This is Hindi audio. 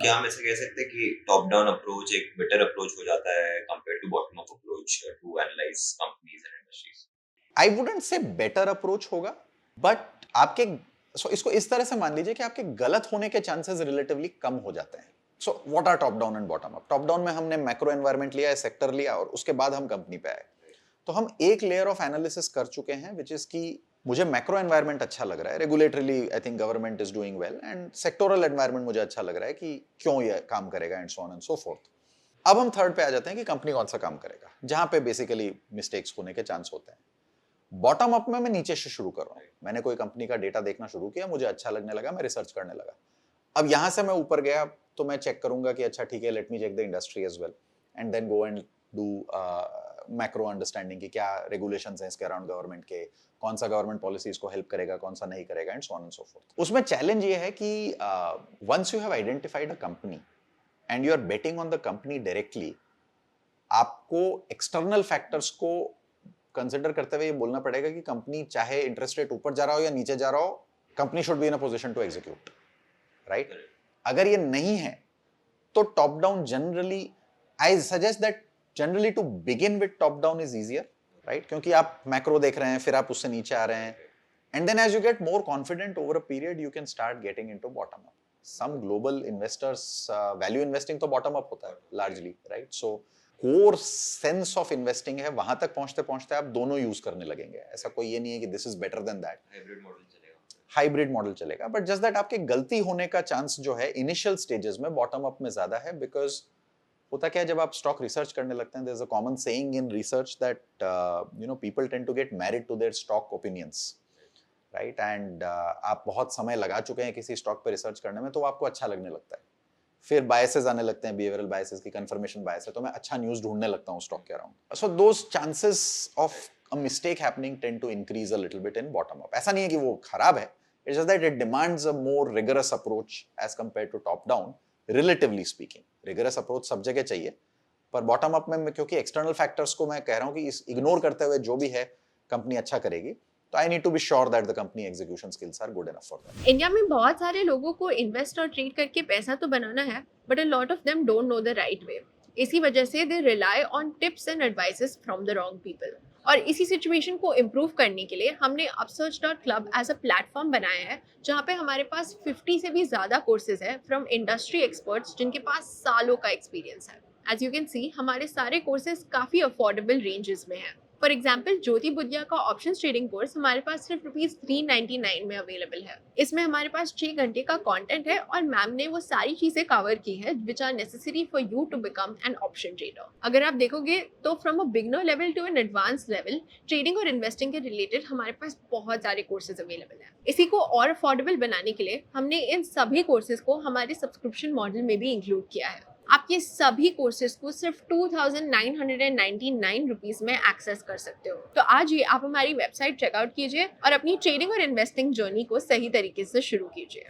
क्या हम ऐसे कह सकते हैं कि टॉप डाउन अप्रोच एक बेटर अप्रोच हो जाता है compare to bottom up approach to analyse companies and industries? I wouldn't say better approach होगा, बट आपके इसको इस तरह से मान लीजिए कि आपके गलत होने के चांसेस रिलेटिवली कम हो जाते हैं। So what are top down and bottom up? Top down में हमने मैक्रो एनवायरनमेंट लिया, सेक्टर लिया, और उसके बाद हम कंपनी पे आए। तो हम एक लेयर ऑफ एनालिसिस कर चुके हैं, विच इज की मुझे मैक्रो एनवायरनमेंट अच्छा लग रहा है, regulatorily I think government is doing well, and sectoral environment मुझे अच्छा लग रहा है कि क्यों ये काम करेगा, and so on and so fourth. अब हम थर्ड पे आ जाते हैं कि कंपनी कौन सा काम करेगा, जहां पे बेसिकली मिस्टेक्स होने के चांस होते हैं। बॉटम अप में मैं नीचे से शुरू कर रहा हूं। मैंने कोई कंपनी का डेटा देखना शुरू किया, मुझे अच्छा लगने लगा, मैं रिसर्च करने लगा। अब यहां से मैं ऊपर गया तो मैं चेक करूंगा कि अच्छा ठीक है, let me check the industry as well, and then go and do macro understanding कि क्या रेगुलेशंस हैं इसके अराउंड गवर्नमेंट के, कौन सा गवर्नमेंट पॉलिसी इसको हेल्प करेगा, कौन सा नहीं करेगा, and so on and so forth. उसमें चैलेंज ये है कि once you have identified a company and you are betting on the company directly, आपको एक्सटर्नल फैक्टर्स को कंसिडर करते हुए ये बोलना पड़ेगा कि कंपनी चाहे इंटरेस्ट रेट ऊपर जा रहा हो या नीचे जा रहा हो, company should be in a position to execute, right? अगर ये नहीं है तो top down generally, I suggest that generally to begin with top down is easier, right? क्योंकि आप मैक्रो देख रहे हैं, फिर आप उससे नीचे आ रहे हैं, and then as you get more confident over a period you can start getting into bottom up. Some global investors, value investing तो बॉटम अप होता है largely, right? So core sense of investing है, वहां तक पहुंचते पहुंचते आप दोनों यूज करने लगेंगे। ऐसा कोई ये नहीं है कि this is better than that. Hybrid model चलेगा। हाइब्रिड मॉडल चलेगा, बट जस्ट दैट आपके गलती होने का चांस जो है इनिशियल स्टेजेस में बॉटम अप में ज्यादा है, बिकॉज होता क्या है, जब आप स्टॉक रिसर्च करने लगते हैं, there is a common saying in research that people tend to get married to their stock opinions, right? And आप बहुत समय लगा चुके हैं किसी स्टॉक पे रिसर्च करने में, तो आपको अच्छा लगने लगता है। फिर बायसेस आने लगते हैं, बिहेवियरल बायसेस की कंफर्मेशन बायस है, तो मैं अच्छा न्यूज़ ढूंढने लगता हूँ स्टॉक के around. So those chances of a mistake happening tend to increase a little bit in bottom up. ऐसा नहीं है कि वो खराब है, it's just that it demands a more rigorous approach as compare to top down, relatively speaking. Rigorous approach सब जगह चाहिए, पर बॉटम अप में क्योंकि एक्सटर्नल फैक्टर्स को मैं कह रहा हूँ कि इग्नोर करते हुए जो भी है कंपनी अच्छा करेगी, तो I need to be sure that the company execution skills are good enough for that. India में बहुत सारे लोगों को इन्वेस्ट और ट्रेड करके पैसा तो बनाना है, but a lot of them don't know the right way. इसी वजह से they rely on tips and advices from the wrong people. और इसी सिचुएशन को इम्प्रूव करने के लिए हमने Upsurge dot club as a platform बनाया है, जहाँ पे हमारे पास 50 से भी ज़्यादा कोर्सेज है फ्रॉम इंडस्ट्री एक्सपर्ट्स जिनके पास सालों का एक्सपीरियंस है। एज यू कैन सी, हमारे सारे कोर्सेज काफ़ी अफोर्डेबल रेंजेस में हैं। फॉर एग्जाम्पल, ज्योति बुद्धिया का ऑप्शन ट्रेडिंग कोर्स हमारे पास सिर्फ ₹399 में अवेलेबल है। इसमें हमारे पास 6 घंटे का कंटेंट है और मैम ने वो सारी चीजें कवर की है which are necessary for you to become an option trader. अगर आप देखोगे तो from a beginner level to an advance level, trading और इन्वेस्टिंग के रिलेटेड हमारे पास बहुत सारे कोर्सेज अवेलेबल हैं। इसी को और अफोर्डेबल बनाने के लिए हमने इन सभी कोर्सेज को हमारे सब्सक्रिप्शन मॉडल में भी इंक्लूड किया है। आप ये सभी कोर्सेज को सिर्फ 2999 रुपीज में एक्सेस कर सकते हो। तो आज ही आप हमारी वेबसाइट चेकआउट कीजिए और अपनी ट्रेडिंग और इन्वेस्टिंग जर्नी को सही तरीके से शुरू कीजिए।